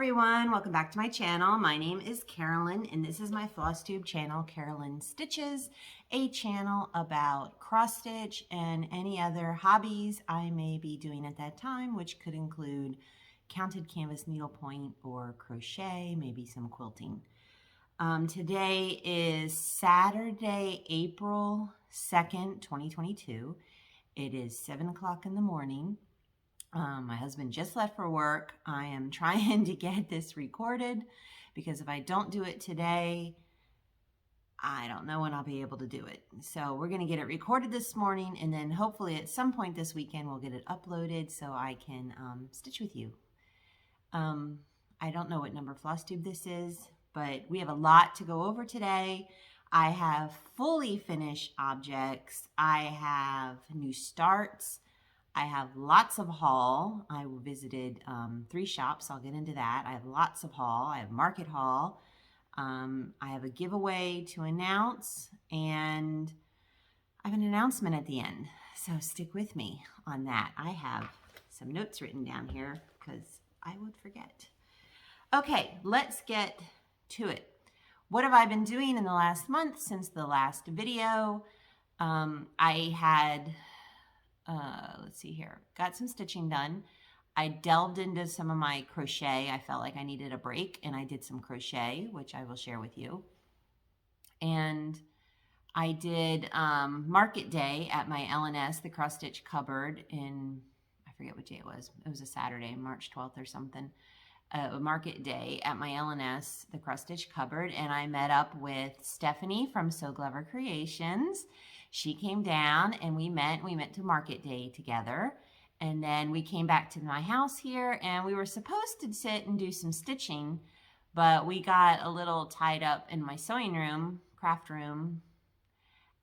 everyone, welcome back to my channel. My name is Carolyn and this is my Flosstube channel, Carolyn Stitches, a channel about cross stitch and any other hobbies I may be doing at that time, which could include counted canvas needlepoint or crochet, maybe some quilting. Today is Saturday, April 2nd, 2022. It is 7 o'clock in the morning. My husband just left for work. I am trying to get this recorded because if I don't do it today, I don't know when I'll be able to do it. So we're going to get it recorded this morning, and then hopefully at some point this weekend we'll get it uploaded so I can stitch with you. I don't know what number Flosstube this is, but we have a lot to go over today. I have fully finished objects. I have new starts. I have lots of haul. I visited 3 shops. I'll get into that. I have lots of haul. I have market haul. I have a giveaway to announce, and I have an announcement at the end. So stick with me on that. I have some notes written down here because I would forget. Okay, let's get to it. What have I been doing in the last month since the last video? I had... let's see here, got some stitching done. I delved into some of my crochet. I felt like I needed a break and I did some crochet, which I will share with you. And I did market day at my LNS, the cross stitch cupboard, in, I forget what day it was. It was a Saturday, March 12th or something. A market day at my LNS, the cross stitch cupboard, and I met up with Stephanie from SEWGLover Creations. She came down and we went to market day together, and then we came back to my house here and we were supposed to sit and do some stitching, but we got a little tied up in my sewing room, craft room,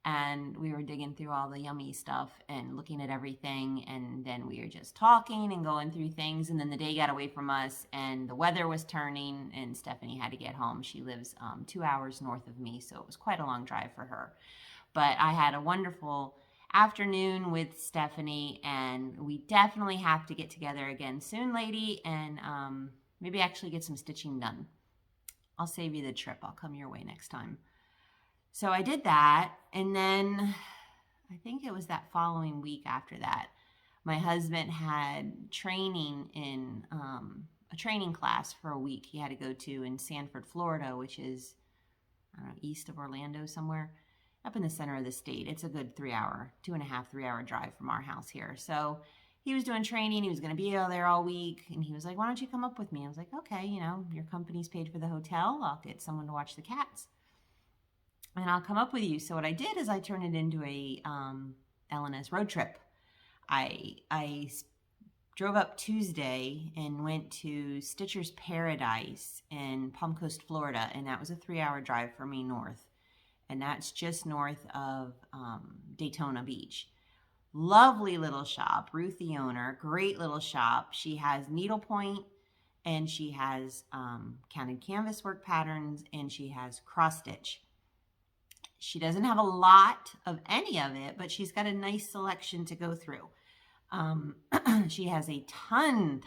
and we were digging through all the yummy stuff and looking at everything, and then we were just talking and going through things, and then the day got away from us and the weather was turning and Stephanie had to get home. She lives 2 hours north of me, so it was quite a long drive for her. But I had a wonderful afternoon with Stephanie, and we definitely have to get together again soon, lady, and maybe actually get some stitching done. I'll save you the trip. I'll come your way next time. So I did that, and then I think it was that following week after that, my husband had training in a training class for a week he had to go to in Sanford, Florida, which is, I don't know, east of Orlando somewhere. Up in the center of the state. It's a good 3-hour, 2.5-3-hour drive from our house here. So he was doing training. He was going to be there all week. And he was like, why don't you come up with me? I was like, okay, you know, your company's paid for the hotel. I'll get someone to watch the cats. And I'll come up with you. So what I did is I turned it into a LNS road trip. I drove up Tuesday and went to Stitcher's Paradise in Palm Coast, Florida. And that was a 3-hour drive for me north. And that's just north of Daytona Beach. Lovely little shop. Ruth, the owner, great little shop. She has needlepoint, and she has counted canvas work patterns, and she has cross stitch. She doesn't have a lot of any of it, but she's got a nice selection to go through. She has a ton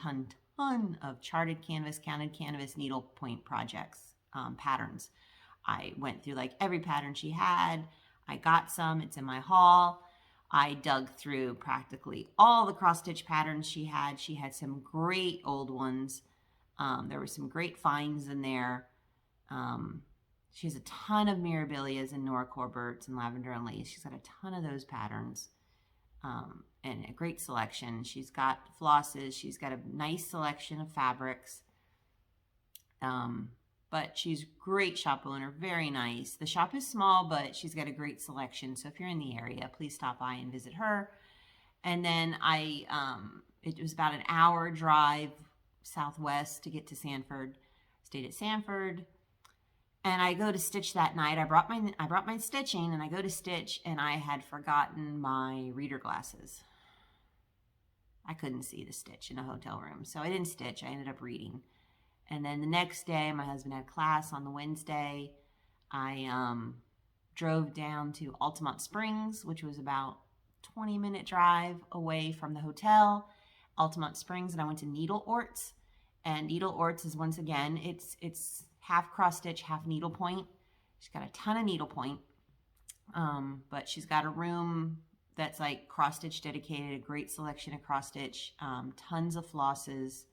of charted canvas, counted canvas, needlepoint projects, patterns. I went through like every pattern she had. I got some. It's in my haul. I dug through practically all the cross stitch patterns she had. She had some great old ones. There were some great finds in there. She has a ton of Mirabilias and Nora Corberts and Lavender and Lace. She's got a ton of those patterns and a great selection. She's got flosses. She's got a nice selection of fabrics. But she's a great shop owner, very nice. The shop is small, but she's got a great selection. So if you're in the area, please stop by and visit her. And then it was about an hour drive southwest to get to Sanford. Stayed at Sanford, and I go to stitch that night. I brought my stitching, and I go to stitch, and I had forgotten my reader glasses. I couldn't see the stitch in a hotel room, so I didn't stitch. I ended up reading. And then the next day, my husband had class on the Wednesday. I drove down to Altamonte Springs, which was about 20-minute drive away from the hotel. Altamonte Springs, and I went to NeedleOrts. And NeedleOrts is, once again, it's half cross stitch, half needlepoint. She's got a ton of needlepoint, but she's got a room that's like cross stitch dedicated, a great selection of cross stitch, tons of flosses.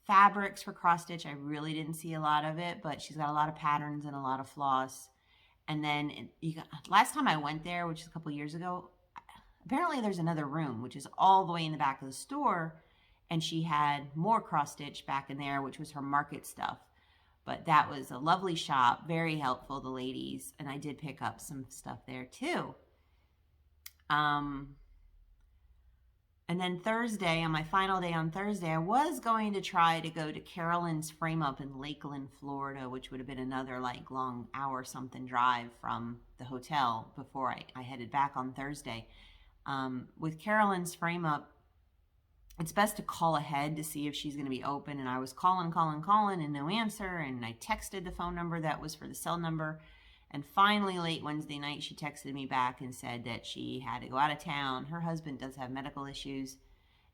Fabrics for cross stitch, I really didn't see a lot of it, but she's got a lot of patterns and a lot of floss. And then last time I went there, which is a couple years ago, apparently there's another room, which is all the way in the back of the store. And she had more cross stitch back in there, which was her market stuff. But that was a lovely shop, very helpful, the ladies. And I did pick up some stuff there too. And then Thursday, on my final day on Thursday, I was going to try to go to Carolyn's Frame Up in Lakeland, Florida, which would have been another like long hour something drive from the hotel before I headed back on Thursday. With Carolyn's Frame Up, it's best to call ahead to see if she's going to be open. And I was calling and no answer. And I texted the phone number that was for the cell number. And finally, late Wednesday night, she texted me back and said that she had to go out of town. Her husband does have medical issues,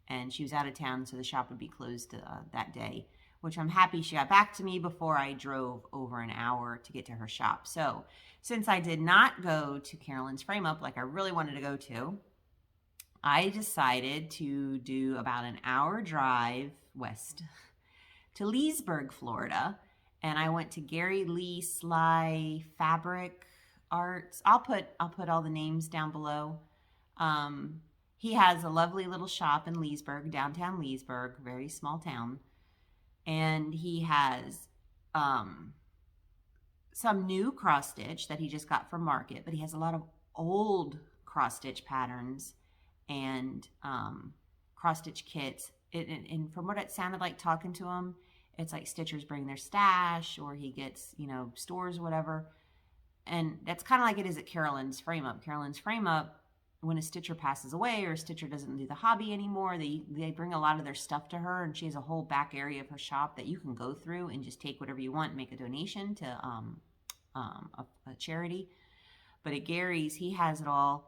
and she was out of town, so the shop would be closed that day, which I'm happy she got back to me before I drove over an hour to get to her shop. So since I did not go to Carolyn's Frame Up like I really wanted to go to, I decided to do about an hour drive west to Leesburg, Florida. And I went to Gary Lee Sligh Fabric Arts. I'll put all the names down below. He has a lovely little shop in Leesburg, downtown Leesburg, very small town. And he has some new cross stitch that he just got from market, but he has a lot of old cross stitch patterns and cross stitch kits. And from what it sounded like talking to him, it's like stitchers bring their stash, or he gets, stores or whatever. And that's kind of like it is at Carolyn's Frame Up. Carolyn's Frame Up, when a stitcher passes away or a stitcher doesn't do the hobby anymore, they bring a lot of their stuff to her, and she has a whole back area of her shop that you can go through and just take whatever you want and make a donation to a charity. But at Gary's, he has it all.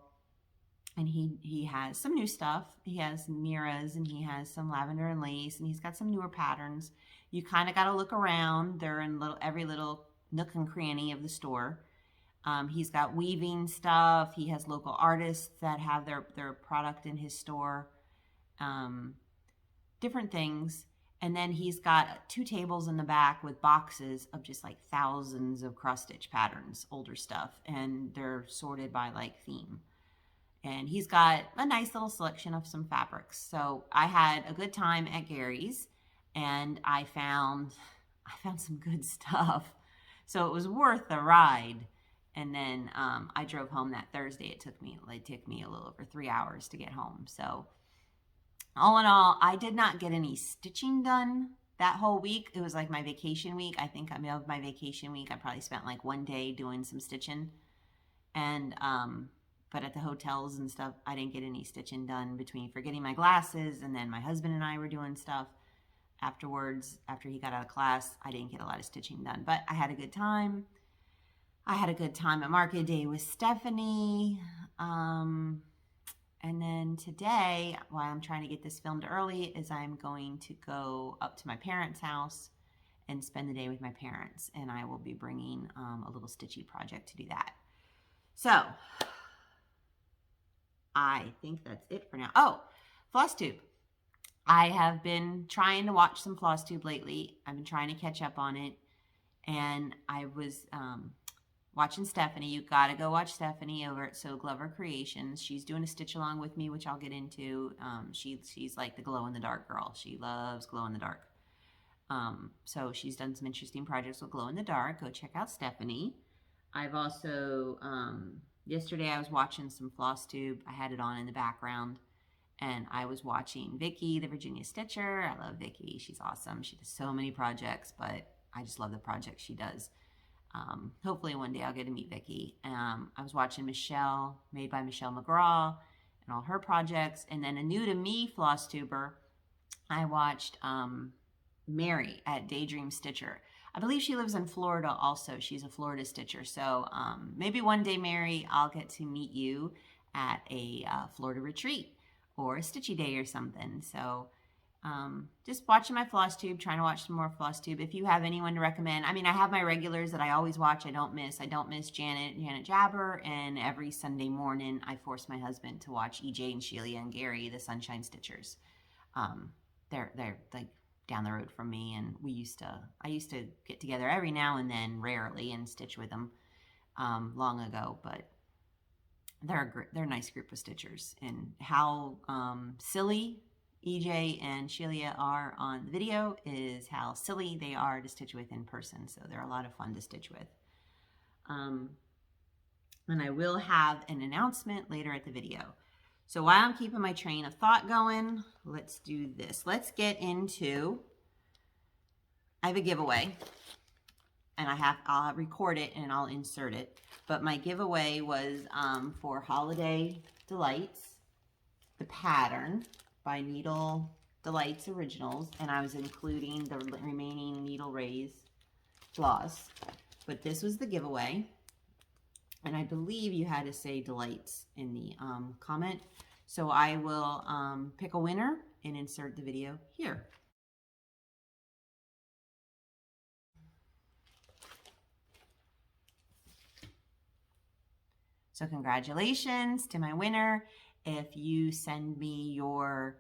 And he has some new stuff. He has Miras, and he has some lavender and lace, and he's got some newer patterns. You kind of got to look around. They're in every little nook and cranny of the store. He's got weaving stuff. He has local artists that have their product in his store. Different things. And then he's got 2 tables in the back with boxes of just like thousands of cross stitch patterns, older stuff, and they're sorted by like theme. And he's got a nice little selection of some fabrics. So I had a good time at Gary's, and I found some good stuff. So it was worth the ride. And then I drove home that Thursday. It took me a little over 3 hours to get home. So all in all, I did not get any stitching done that whole week. It was like my vacation week. I think of my vacation week, I probably spent like one day doing some stitching. And but at the hotels and stuff, I didn't get any stitching done between forgetting my glasses, and then my husband and I were doing stuff afterwards. After he got out of class, I didn't get a lot of stitching done, but I had a good time. I had a good time at market day with Stephanie. And then today, while I'm trying to get this filmed early, is I'm going to go up to my parents' house and spend the day with my parents. And I will be bringing a little stitchy project to do that. So I think that's it for now. Oh, Flosstube. I have been trying to watch some Flosstube lately. I've been trying to catch up on it. And I was watching Stephanie. You got to go watch Stephanie over at SEWGLover Creations. She's doing a stitch along with me, which I'll get into. She's like the glow-in-the-dark girl. She loves glow-in-the-dark. So she's done some interesting projects with glow-in-the-dark. Go check out Stephanie. I've also... yesterday I was watching some Flosstube. I had it on in the background, and I was watching Vicky, the Virginia Stitcher. I love Vicky. She's awesome. She does so many projects, but I just love the projects she does. Hopefully one day I'll get to meet Vicky. I was watching Michelle, made by Michelle McGraw, and all her projects. And then a new to me Flosstuber, I watched Mary at Daydream Stitcher. I believe she lives in Florida also. She's a Florida stitcher. So maybe one day, Mary, I'll get to meet you at a Florida retreat or a stitchy day or something. So just watching my Flosstube, trying to watch some more Flosstube. If you have anyone to recommend, I mean, I have my regulars that I always watch. I don't miss Janet Jabber, and every Sunday morning I force my husband to watch EJ and Sheila and Gary, the Sunshine Stitchers. They're like down the road from me, and I used to get together every now and then, rarely, and stitch with them long ago, but they're a nice group of stitchers. And how silly EJ and Sheila are on the video is how silly they are to stitch with in person. So they're a lot of fun to stitch with. And I will have an announcement later at the video. So while I'm keeping my train of thought going, let's do this. Let's get into, I have a giveaway, and I'll record it and I'll insert it. But my giveaway was for Holiday Delights, the pattern by NeedleOrts Originals, and I was including the remaining Needle Raise floss. But this was the giveaway, and I believe you had to say Delights in the comment. So I will pick a winner and insert the video here. So congratulations to my winner. If you send me your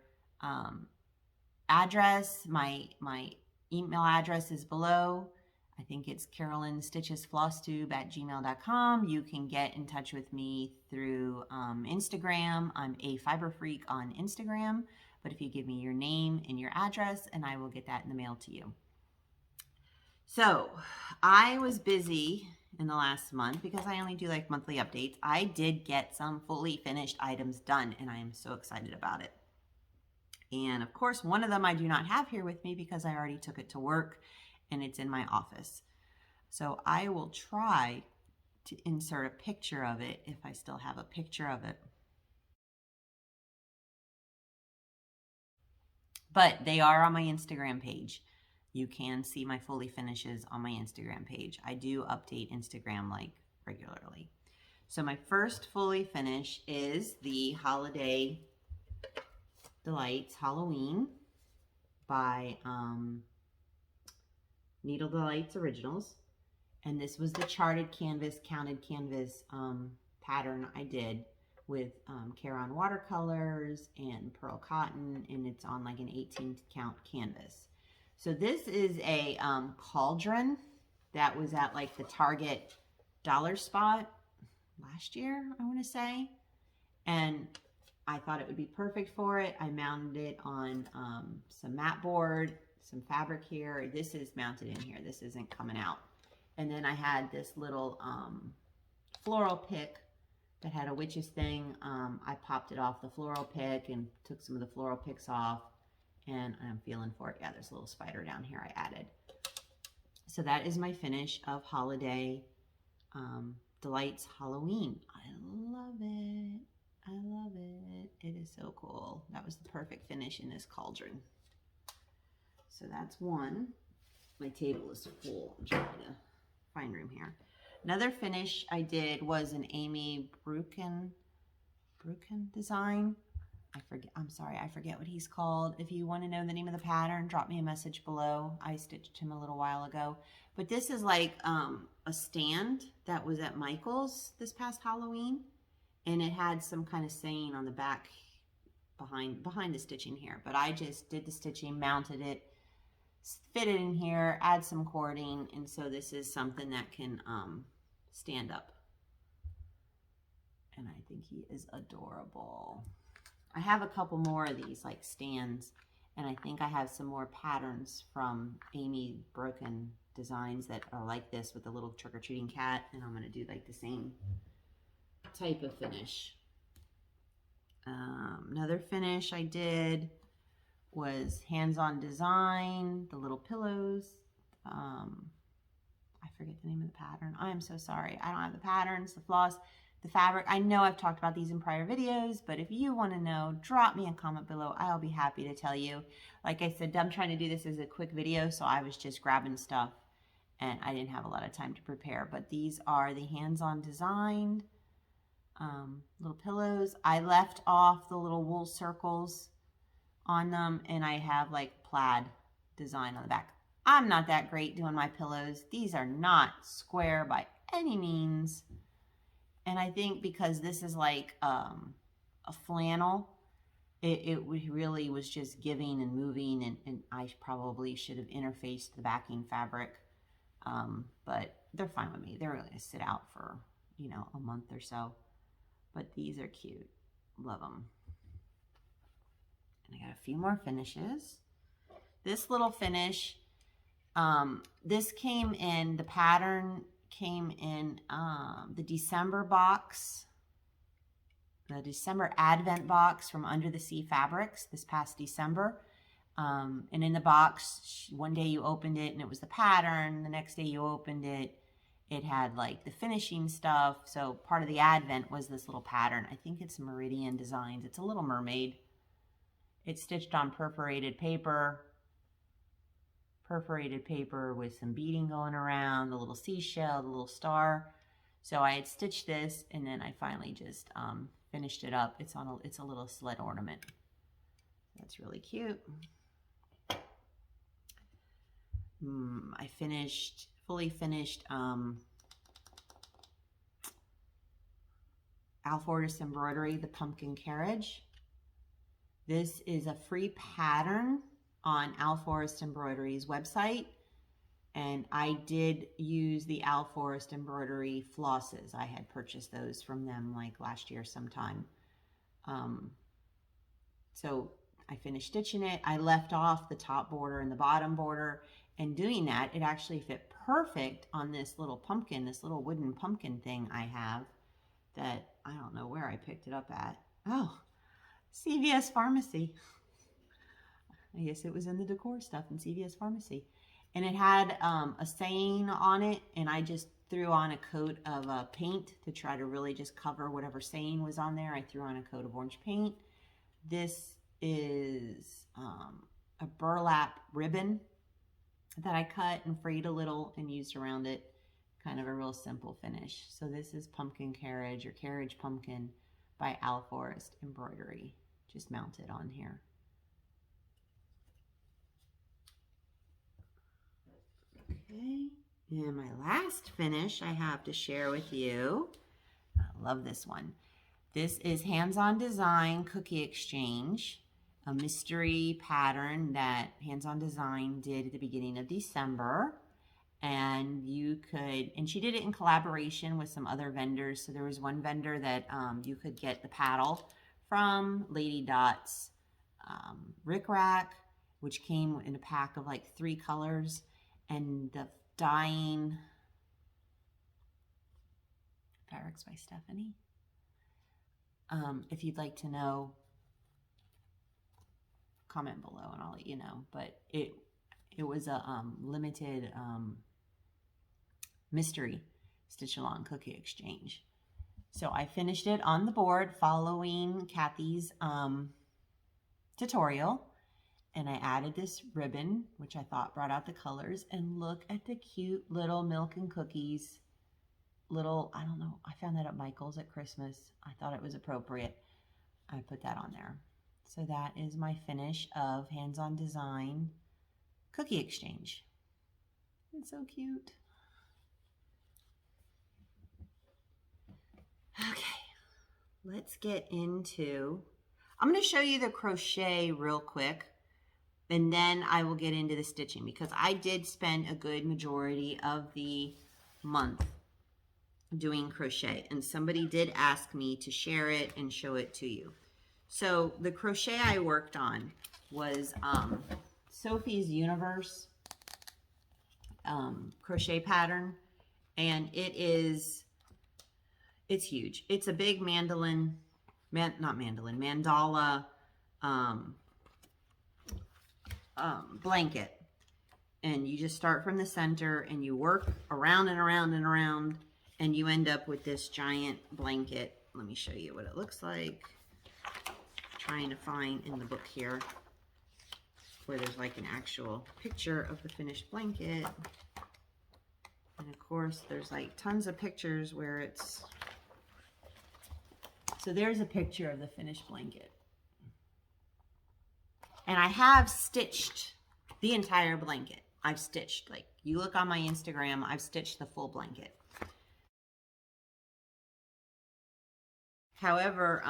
address, my email address is below. I think it's carolynstitchesflosstube@gmail.com. You can get in touch with me through Instagram. I'm a fiber freak on Instagram. But if you give me your name and your address, and I will get that in the mail to you. So I was busy in the last month because I only do like monthly updates. I did get some fully finished items done, and I am so excited about it. And of course, one of them I do not have here with me because I already took it to work and it's in my office. So I will try to insert a picture of it if I still have a picture of it. But they are on my Instagram page. You can see my fully finishes on my Instagram page. I do update Instagram like regularly. So my first fully finish is the Holiday Delights Halloween by NeedleOrts Originals. And this was the charted canvas, counted canvas pattern I did with Carolyn watercolors and pearl cotton, and it's on like an 18 count canvas. So this is a cauldron that was at like the Target dollar spot last year, I want to say. And I thought it would be perfect for it. I mounted it on some mat board, some fabric here. This is mounted in here. This isn't coming out. And then I had this little floral pick that had a witch's thing. I popped it off the floral pick and took some of the floral picks off. And I'm feeling for it. Yeah, there's a little spider down here I added. So that is my finish of Holiday Delights Halloween. I love it. I love it. It is so cool. That was the perfect finish in this cauldron. So that's one. My table is full. I'm trying to find room here. Another finish I did was an Amy Brucken design. I'm sorry, I forget what he's called. If you want to know the name of the pattern, drop me a message below. I stitched him a little while ago. But this is like a stand that was at Michael's this past Halloween. And it had some kind of saying on the back behind the stitching here. But I just did the stitching, mounted it, fit it in here, add some cording. And so this is something that can stand up. And I think he is adorable. I have a couple more of these like stands, and I think I have some more patterns from Amy Broken Designs that are like this with the little trick-or-treating cat, and I'm going to do like the same type of finish. Another finish I did was hands-on design, the little pillows. I forget the name of the pattern. I am so sorry. I don't have the patterns, the floss, the fabric. I know I've talked about these in prior videos, but if you want to know, drop me a comment below. I'll be happy to tell you. Like I said, I'm trying to do this as a quick video, so I was just grabbing stuff and I didn't have a lot of time to prepare. But these are the hands-on designed little pillows. I left off the little wool circles on them, and I have like plaid design on the back. I'm not that great doing my pillows. These are not square by any means. And I think because this is like a flannel, it really was just giving and moving, and I probably should have interfaced the backing fabric. But they're fine with me. They're really going to sit out for, you know, a month or so. But these are cute. Love them. And I got a few more finishes. This little finish, this came in, the pattern came in the December box, the December Advent box from Under the Sea Fabrics this past December. And in the box, one day you opened it and it was the pattern. The next day you opened it, it had like the finishing stuff. So part of the Advent was this little pattern. I think it's Meridian Designs. It's a little mermaid. It's stitched on perforated paper with some beading going around, the little seashell, the little star. So I had stitched this, and then I finally just finished it up. It's a little sled ornament. That's really cute. I fully finished Alfortis embroidery, the pumpkin carriage. This is a free pattern on Alfortis Embroidery's website, and I did use the Alfortis embroidery flosses. I had purchased those from them like last year sometime. So I finished stitching it. I left off the top border and the bottom border, and doing that, it actually fit perfect on this little pumpkin, this little wooden pumpkin thing I have that I don't know where I picked it up at. Oh, CVS Pharmacy. I guess it was in the decor stuff in CVS Pharmacy. And it had a saying on it, and I just threw on a coat of paint to try to really just cover whatever saying was on there. I threw on a coat of orange paint. This is a burlap ribbon that I cut and frayed a little and used around it. Kind of a real simple finish. So this is Pumpkin Carriage, or Carriage Pumpkin, by Alfortis Embroidery. Just mounted on here. Okay, and my last finish I have to share with you. I love this one. This is Hands-On Design Cookie Exchange, a mystery pattern that Hands-On Design did at the beginning of December. And you could, and she did it in collaboration with some other vendors. So there was one vendor that you could get the paddle from, Lady Dot's Rick Rack, which came in a pack of like 3 colors, and the dyeing fabrics by Stephanie. If you'd like to know, comment below and I'll let you know. But it was a limited mystery stitch along cookie exchange. So I finished it on the board following Kathy's tutorial, and I added this ribbon, which I thought brought out the colors. And look at the cute little milk and cookies. Little, I don't know, I found that at Michael's at Christmas. I thought it was appropriate. I put that on there. So that is my finish of Hands-On Design Cookie Exchange. It's so cute. Okay, let's get into, I'm going to show you the crochet real quick, and then I will get into the stitching, because I did spend a good majority of the month doing crochet, and somebody did ask me to share it and show it to you. So the crochet I worked on was Sophie's Universe crochet pattern, and it's huge. It's a big mandala blanket, and you just start from the center and you work around and around and around, and you end up with this giant blanket. Let me show you what it looks like. I'm trying to find in the book here where there's like an actual picture of the finished blanket. And of course there's like tons of pictures where it's, so there's a picture of the finished blanket. And I have stitched the entire blanket. I've stitched, like you look on my Instagram, I've stitched the full blanket. However,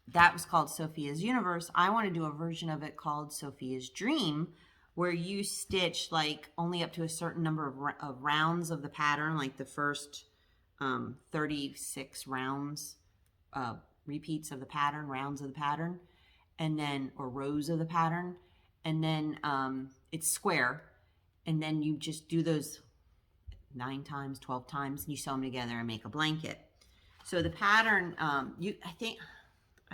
that was called Sophia's Universe. I want to do a version of it called Sophia's Dream, where you stitch like only up to a certain number of rounds of the pattern, like the first 36 rounds, repeats of the pattern, rounds of the pattern, and then, or rows of the pattern, and then it's square, and then you just do those 9 times, 12 times, and you sew them together and make a blanket. So the pattern, I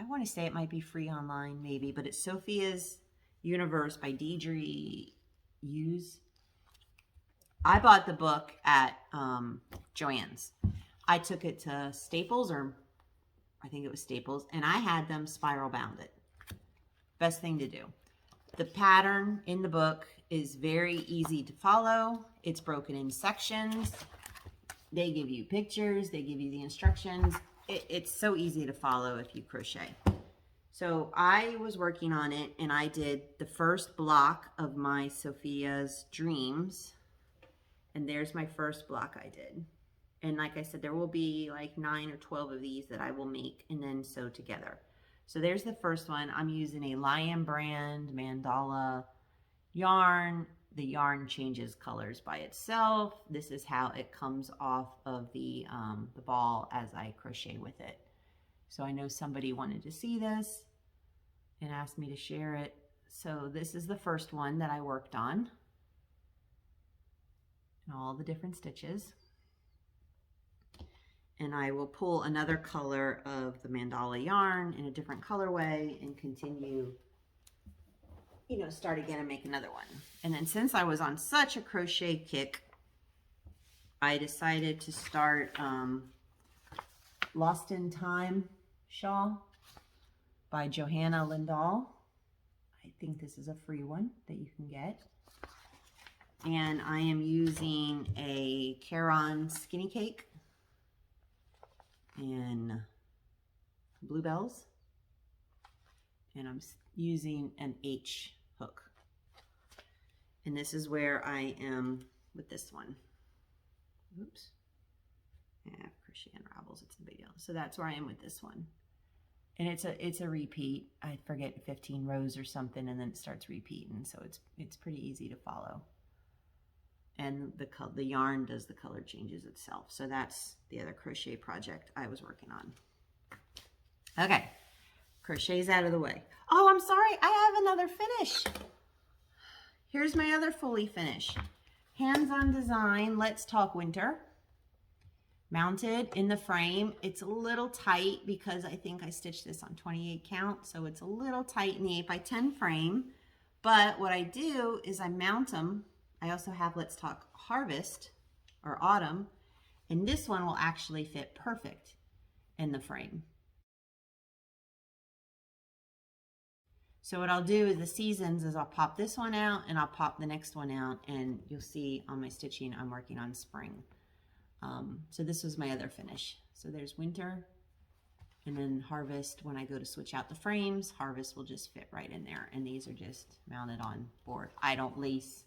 want to say it might be free online, maybe, but it's Sophia's Universe by Deidre Hughes. I bought the book at Joann's. I took it to Staples, or I think it was Staples, and I had them spiral bound it. Best thing to do. The pattern in the book is very easy to follow. It's broken in sections. They give you pictures. They give you the instructions. It's so easy to follow if you crochet. So I was working on it, and I did the first block of my Sophia's Dreams, and there's my first block I did. And like I said, there will be like 9 or 12 of these that I will make and then sew together. So there's the first one. I'm using a Lion brand mandala yarn. The yarn changes colors by itself. This is how it comes off of the ball as I crochet with it. So I know somebody wanted to see this and asked me to share it. So this is the first one that I worked on, and all the different stitches. And I will pull another color of the mandala yarn in a different colorway and continue, you know, start again and make another one. And then since I was on such a crochet kick, I decided to start Lost in Time shawl by Johanna Lindahl. I think this is a free one that you can get. And I am using a Carolyn skinny cake and bluebells, and I'm using an H hook. And this is where I am with this one. Oops. Yeah, crochet unravels, it's a big deal. So that's where I am with this one. And it's a repeat. I forget, 15 rows or something, and then it starts repeating. So it's pretty easy to follow. And the yarn does the color changes itself. So that's the other crochet project I was working on. Okay, crochet's out of the way. Oh, I'm sorry, I have another finish. Here's my other fully finished. Hands-on Design, Let's Talk Winter. Mounted in the frame. It's a little tight because I think I stitched this on 28 count, so it's a little tight in the 8x10 frame. But what I do is I mount them. I also have Let's Talk Harvest or Autumn, and this one will actually fit perfect in the frame. So what I'll do is the seasons is I'll pop this one out and I'll pop the next one out, and you'll see on my stitching I'm working on spring. So this was my other finish. So there's winter, and then harvest. When I go to switch out the frames, harvest will just fit right in there, and these are just mounted on board. I don't lace.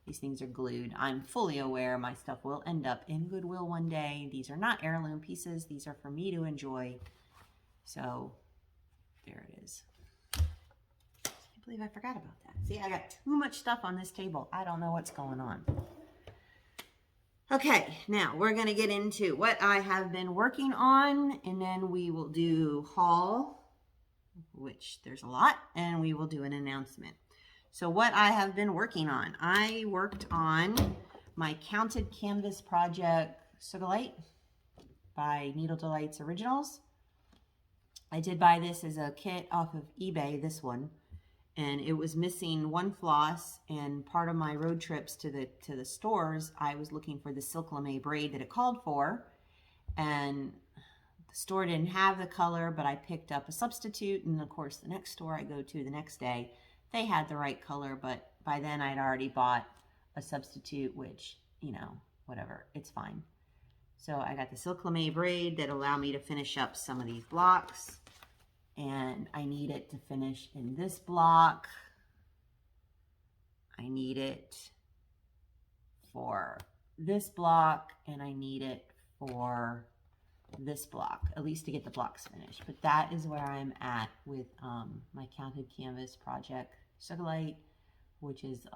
These things are glued. I'm fully aware my stuff will end up in Goodwill one day. These are not heirloom pieces. These are for me to enjoy. So there it is. I can't believe I forgot about that. See, I got too much stuff on this table. I don't know what's going on. Okay, now we're going to get into what I have been working on, and then we will do haul, which there's a lot, and we will do an announcement. So what I have been working on, I worked on my Counted Canvas project, SEWGLover by Needle Delights Originals. I did buy this as a kit off of eBay, this one, and it was missing one floss, and part of my road trips to the stores, I was looking for the silk lame braid that it called for, and the store didn't have the color, but I picked up a substitute, and of course the next store I go to the next day, they had the right color, but by then I'd already bought a substitute, which, you know, whatever, it's fine. So I got the silk lame braid that allowed me to finish up some of these blocks, and I need it to finish in this block. I need it for this block, and I need it for this block, at least to get the blocks finished. But that is where I'm at with my counted canvas project, Sligh, which is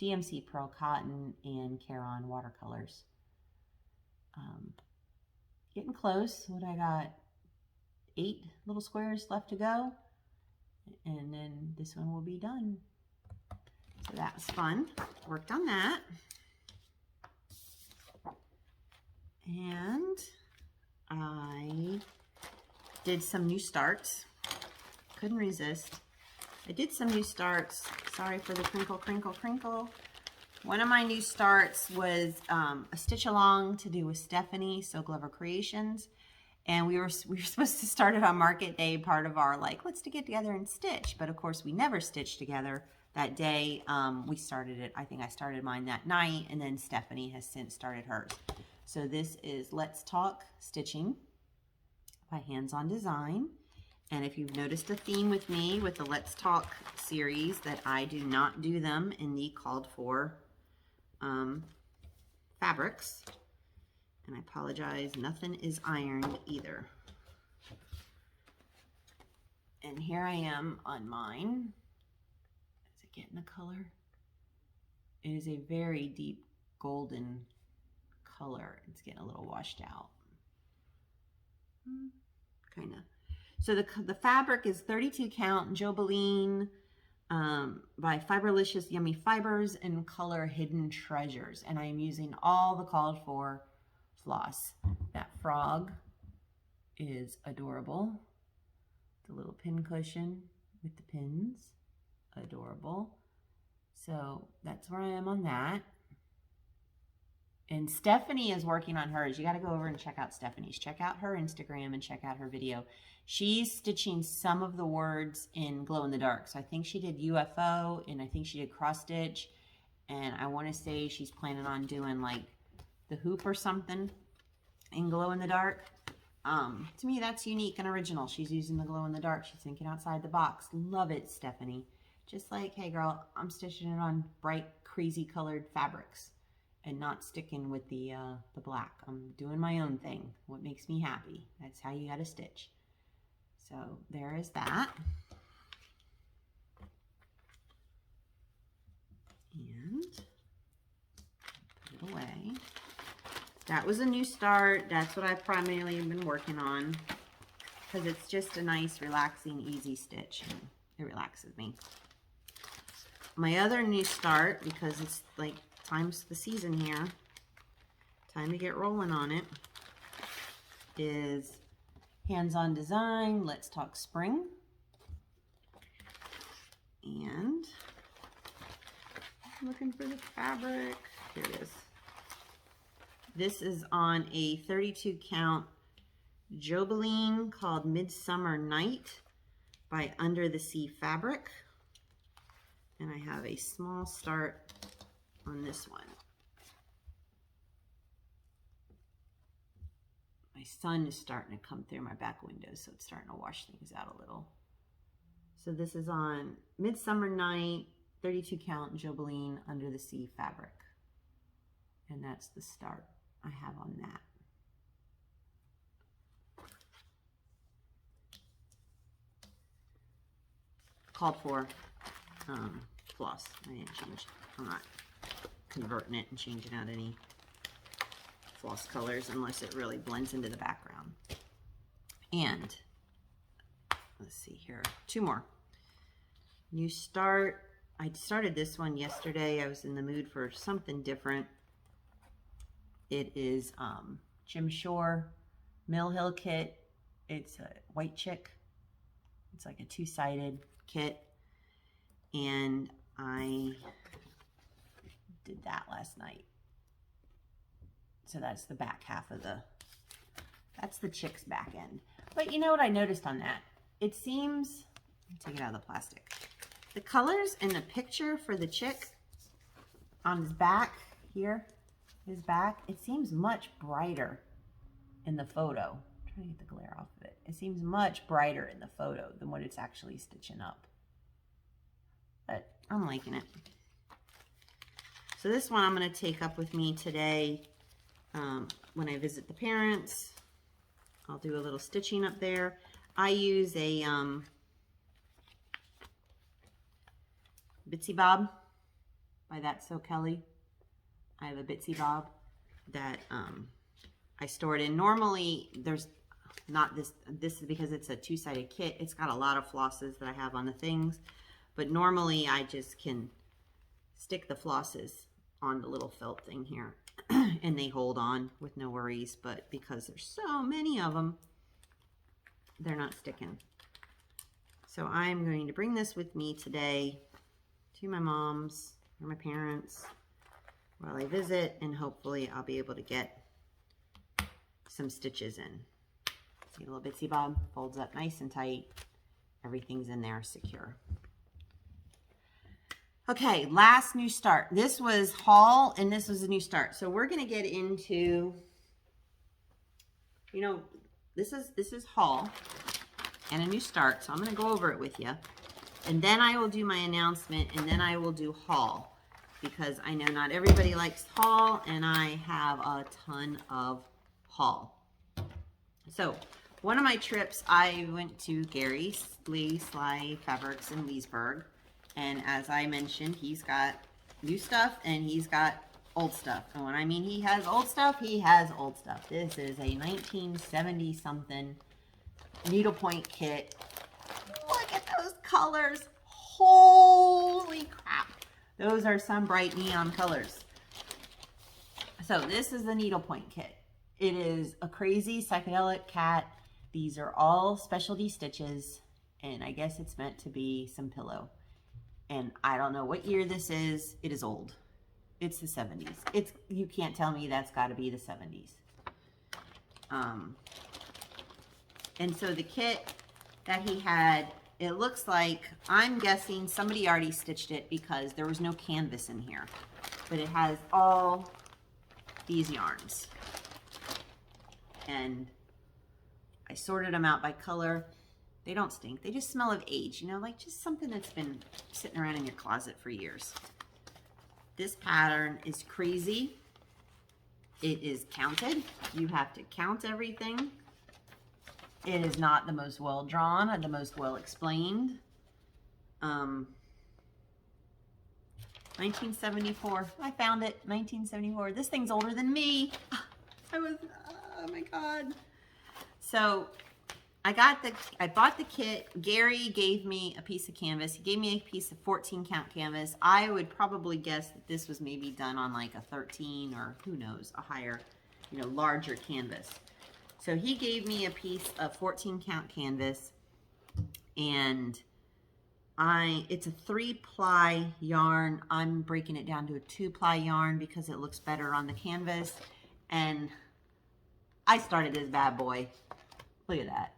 DMC Pearl Cotton and Carolyn watercolors. Getting close. What I got, 8 little squares left to go, and then this one will be done. So that was fun. Worked on that. And I did some new starts. Couldn't resist. I did some new starts. Sorry for the crinkle, crinkle, crinkle. One of my new starts was a stitch along to do with Stephanie, SEWGLover Creations. And we were supposed to start it on market day, part of our like, let's get together and stitch. But of course we never stitched together that day. We started it, I think I started mine that night, and then Stephanie has since started hers. So this is Let's Talk Stitching by Hands On Design. And if you've noticed a theme with me with the Let's Talk series, that I do not do them in the called for fabrics. And I apologize, nothing is ironed either. And here I am on mine. Is it getting the color? It is a very deep golden color. It's getting a little washed out. Kind of. So the fabric is 32 count Jobeline by Fiberlicious Yummy Fibers in color Hidden Treasures. And I am using all the called for floss. That frog is adorable. The little pin cushion with the pins. Adorable. So that's where I am on that. And Stephanie is working on hers. You got to go over and check out Stephanie's. Check out her Instagram and check out her video. She's stitching some of the words in glow in the dark. So I think she did UFO, and I think she did cross stitch. And I want to say she's planning on doing like the hoop or something in glow in the dark. To me, that's unique and original. She's using the glow in the dark. She's thinking outside the box. Love it, Stephanie. Just like, hey girl, I'm stitching it on bright, crazy colored fabrics and not sticking with the black. I'm doing my own thing. What makes me happy. That's how you got to stitch. So there is that. And put it away. That was a new start. That's what I've primarily been working on, because it's just a nice, relaxing, easy stitch. And it relaxes me. My other new start, because it's like time's the season here, time to get rolling on it, is Hands On Design, Let's Talk Spring. And I'm looking for the fabric. Here it is. This is on a 32 count Jobeline called Midsummer Night by Under the Sea Fabric. And I have a small start on this one. My sun is starting to come through my back window, so it's starting to wash things out a little. So this is on Midsummer Night, 32 count Jobeline Under the Sea Fabric. And that's the start I have on that. Called for floss. I didn't change. I'm not converting it and changing out any floss colors unless it really blends into the background. And let's see here, 2 more. New start. I started this one yesterday. I was in the mood for something different. It is Jim Shore Mill Hill kit. It's a white chick. It's like a 2-sided kit. And I did that last night. So that's the back half of that's the chick's back end. But you know what I noticed on that? It seems, take it out of the plastic. The colors in the picture for the chick on his back here, his back, it seems much brighter in the photo. trying to get the glare off of it. It seems much brighter in the photo than what it's actually stitching up. But I'm liking it. So this one I'm going to take up with me today when I visit the parents. I'll do a little stitching up there. I use a Bitsy Bob by That's So Kelly. I have a Bitsy Bob that I store it in. Normally there's not this is because it's a two-sided kit. It's got a lot of flosses that I have on the things, but normally I just can stick the flosses on the little felt thing here and they hold on with no worries, but because there's so many of them, they're not sticking. So I'm going to bring this with me today to my mom's or my parents while I visit, and hopefully I'll be able to get some stitches in. See, a little Bitsy Bob folds up nice and tight. Everything's in there secure. Okay, last new start. This was haul and this was a new start. So we're gonna get into, you know, this is haul and a new start. So I'm gonna go over it with you. And then I will do my announcement and then I will do haul, because I know not everybody likes haul and I have a ton of haul. So one of my trips, I went to Gary Sligh Fabrics in Leesburg. And as I mentioned, he's got new stuff and he's got old stuff. And when I mean he has old stuff, he has old stuff. This is a 1970 something needlepoint kit. Look at those colors. Holy crap. Those are some bright neon colors. So this is the needlepoint kit. It is a crazy psychedelic cat. These are all specialty stitches, and I guess it's meant to be some pillow. And I don't know what year this is. It is old. It's the 70s. You can't tell me that's got to be the 70s. And so the kit that he had, it looks like, I'm guessing somebody already stitched it because there was no canvas in here. But it has all these yarns. And I sorted them out by color. They don't stink. They just smell of age, you know, like just something that's been sitting around in your closet for years. This pattern is crazy. It is counted. You have to count everything. It is not the most well drawn or the most well explained. 1974. I found it. 1974. This thing's older than me. Oh my God. So I bought the kit. Gary gave me a piece of canvas. He gave me a piece of 14 count canvas. I would probably guess that this was maybe done on like a 13 or who knows, a higher, you know, larger canvas. So he gave me a piece of 14 count canvas, and it's a 3-ply yarn. I'm breaking it down to a 2-ply yarn because it looks better on the canvas. And I started this bad boy. Look at that.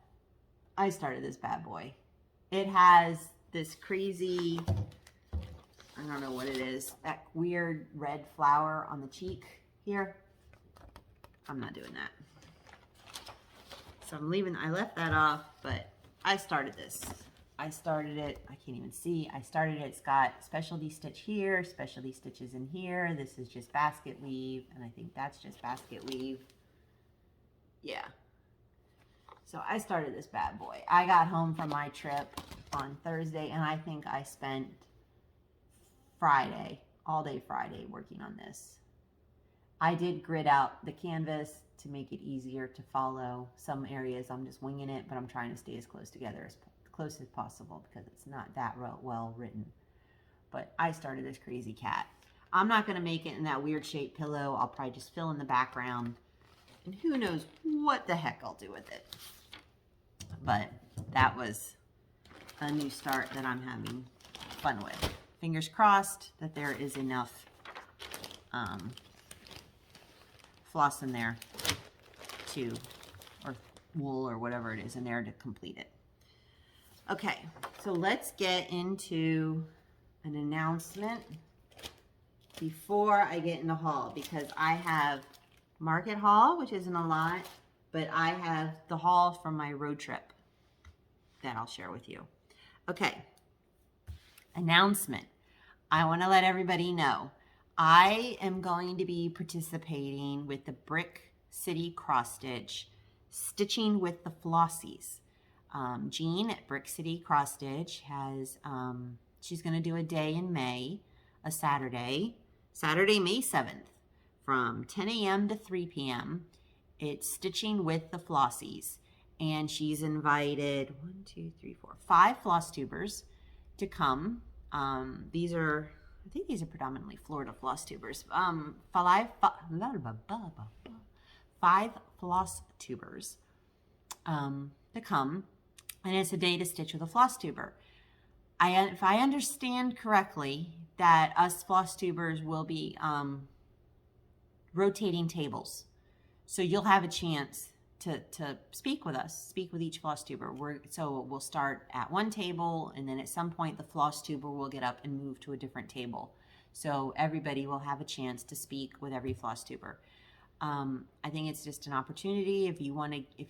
I started this bad boy. It has this crazy, I don't know what it is, that weird red flower on the cheek here. I'm not doing that. So I left that off, but I started this. I started it, I can't even see. I started it, it's got specialty stitch here, specialty stitches in here. This is just basket weave, and I think that's just basket weave. Yeah. So I started this bad boy. I got home from my trip on Thursday, and I think I spent Friday, all day Friday, working on this. I did grid out the canvas to make it easier to follow. Some areas I'm just winging it, but I'm trying to stay as close together as close as possible because it's not that well written. But I started this crazy cat. I'm not going to make it in that weird shaped pillow. I'll probably just fill in the background, and who knows what the heck I'll do with it. But that was a new start that I'm having fun with. Fingers crossed that there is enough floss in there or wool or whatever it is in there to complete it. Okay, so let's get into an announcement before I get into haul, because I have market haul, which isn't a lot, but I have the haul from my road trip that I'll share with you. Okay, announcement. I want to let everybody know I am going to be participating with the Brick City Cross Stitch Stitching with the Flossies. Jean at Brick City Cross Stitch has, she's going to do a day in May, a Saturday May 7th from 10 a.m. to 3 p.m. It's Stitching with the Flossies. And she's invited 5 Flosstubers to come. These are, I think these are predominantly Florida Flosstubers. 5 Flosstubers to come. And it's a day to stitch with a Flosstuber. If I understand correctly, that us Flosstubers will be rotating tables. So you'll have a chance to speak with us, speak with each Flosstuber. So we'll start at one table, and then at some point the Flosstuber will get up and move to a different table. So everybody will have a chance to speak with every Flosstuber. I think it's just an opportunity. If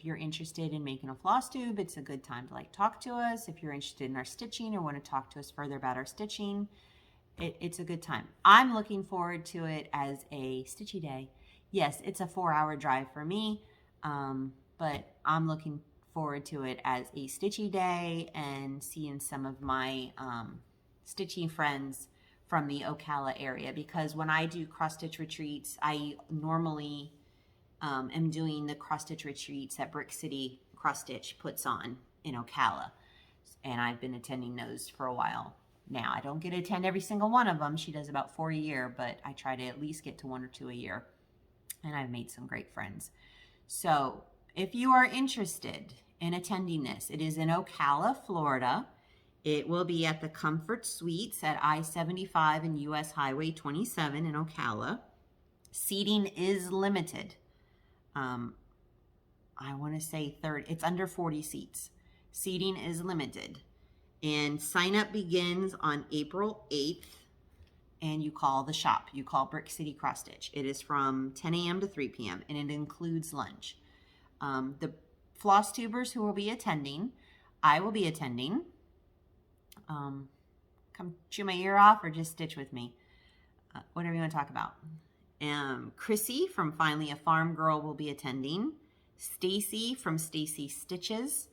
you're interested in making a Flosstube, it's a good time to like talk to us. If you're interested in our stitching or want to talk to us further about our stitching, it's a good time. I'm looking forward to it as a stitchy day. Yes, it's a 4-hour drive for me, but I'm looking forward to it as a stitchy day and seeing some of my stitching friends from the Ocala area, because when I do cross stitch retreats, I normally am doing the cross stitch retreats that Brick City Cross Stitch puts on in Ocala, and I've been attending those for a while now. I don't get to attend every single one of them. She does about 4 a year, but I try to at least get to 1 or 2 a year, and I've made some great friends. So if you are interested in attending this, it is in Ocala, Florida. It will be at the Comfort Suites at I-75 and US Highway 27 in Ocala. Seating is limited. I want to say it's under 40 seats. Seating is limited. And sign up begins on April 8th. And you call the shop. You call Brick City Cross Stitch. It is from 10 a.m. to 3 p.m. and it includes lunch. The Flosstubers who will be attending, I will be attending. Come chew my ear off or just stitch with me. Whatever you want to talk about. Chrissy from Finally a Farm Girl will be attending. Stacy from Stacy Stitches.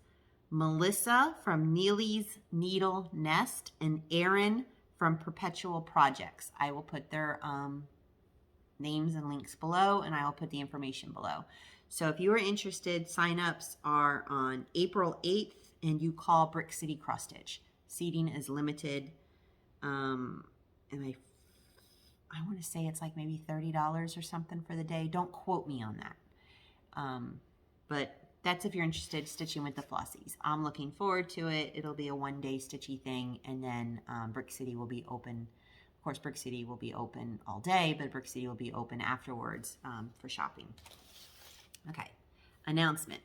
Melissa from Neely's Needle Nest. And Erin from Perpetual Projects. I will put their names and links below, and I will put the information below. So if you are interested, sign-ups are on April 8th, and you call Brick City Cross Stitch. Seating is limited, and I want to say it's like maybe $30 or something for the day. Don't quote me on that. But that's if you're interested stitching with the Flossies. I'm looking forward to it. It'll be a one-day stitchy thing, and then Brick City will be open. Of course, Brick City will be open all day, but Brick City will be open afterwards for shopping. Okay, announcement.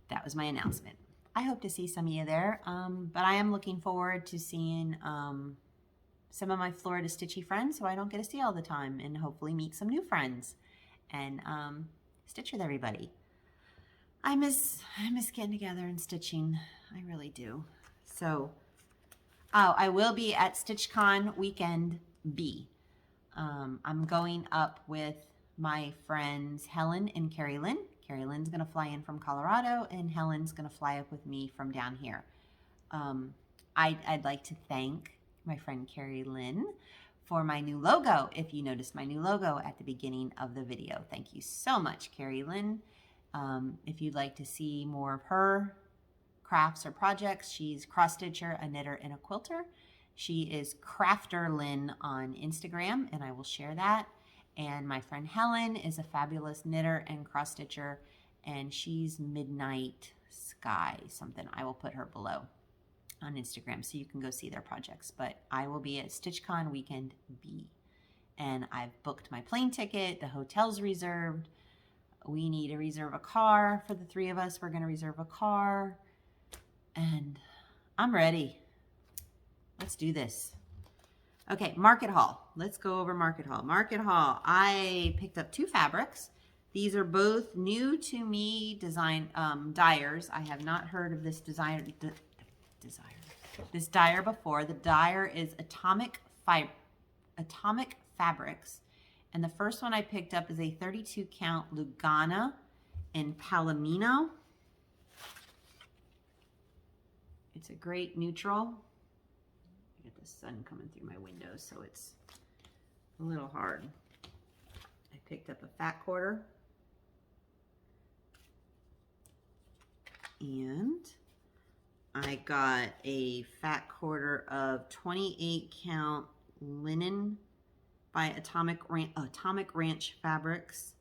That was my announcement. I hope to see some of you there, but I am looking forward to seeing some of my Florida stitchy friends who I don't get to see all the time, and hopefully meet some new friends and stitch with everybody. I miss getting together and stitching. I really do. So, I will be at StitchCon Weekend B. I'm going up with my friends Helen and Carolyn. Carolyn's going to fly in from Colorado, and Helen's going to fly up with me from down here. I'd like to thank my friend Carolyn for my new logo. If you noticed my new logo at the beginning of the video, thank you so much, Carolyn. If you'd like to see more of her crafts or projects, she's cross stitcher, a knitter, and a quilter. She is Crafterlyn on Instagram, and I will share that. And my friend Helen is a fabulous knitter and cross stitcher, and she's Midnight Sky something. I will put her below on Instagram so you can go see their projects. But I will be at StitchCon Weekend B, and I've booked my plane ticket. The hotel's reserved. We need to reserve a car for the 3 of us. We're going to reserve a car, and I'm ready. Let's do this. Okay, Market Haul. Let's go over Market Haul. Market Haul. I picked up 2 fabrics. These are both new to me dyers. I have not heard of this this dyer before. The dyer is Atomic Fabrics. And the first one I picked up is a 32 count Lugana in Palomino. It's a great neutral. I get the sun coming through my window, so it's a little hard. I picked up a fat quarter. And I got a fat quarter of 28 count linen by Atomic Ranch Fabrics.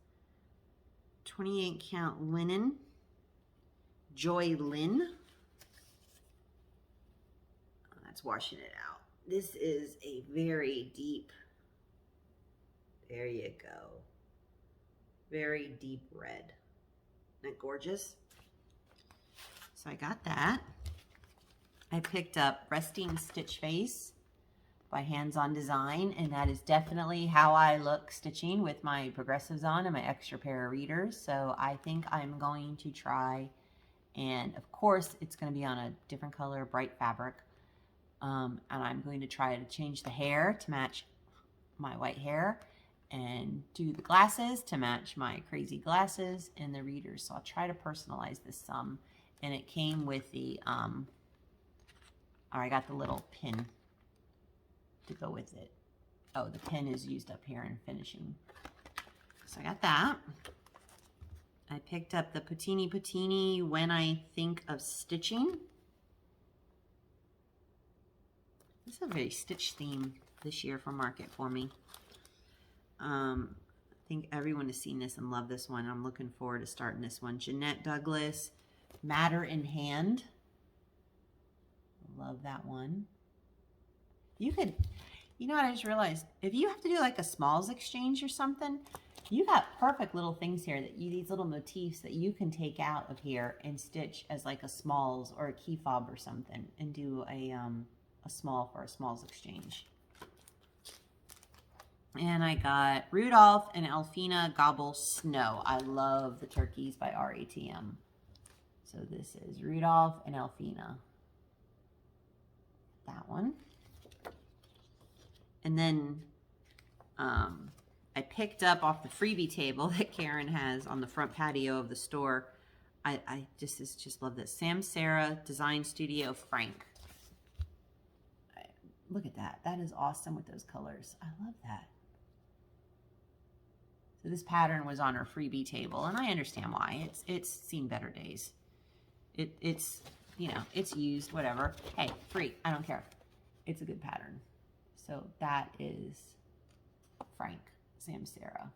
28 count linen, Joy Lynn. That's washing it out. This is a very deep, there you go, very deep red. Isn't that gorgeous? So I got that. I picked up Resting Stitch Face by Hands On Design, and that is definitely how I look stitching with my progressives on and my extra pair of readers. So I think I'm going to try, and of course it's going to be on a different color, bright fabric, and I'm going to try to change the hair to match my white hair and do the glasses to match my crazy glasses and the readers. So I'll try to personalize this some. And it came with the, I got the little pin to go with it. Oh, the pin is used up here in finishing. So I got that. I picked up the Patini When I Think of Stitching. This is a very stitch theme this year for market for me. I think everyone has seen this and loved this one. I'm looking forward to starting this one. Jeanette Douglas, Matter in Hand. Love that one. You could, you know what I just realized? If you have to do like a smalls exchange or something, you got perfect little things here that you, these little motifs that you can take out of here and stitch as like a smalls or a key fob or something and do a small for a smalls exchange. And I got Rudolph and Elfina Gobble Snow. I love the turkeys by RATM. So this is Rudolph and Elfina. That one. And then I picked up off the freebie table that Karen has on the front patio of the store. I just love this. Sam Sarah Design Studio Frank. Look at that. That is awesome with those colors. I love that. So this pattern was on her freebie table, and I understand why. It's seen better days. It's, you know, it's used, whatever. Hey, free. I don't care. It's a good pattern. So that is Frank, Sam Sarah.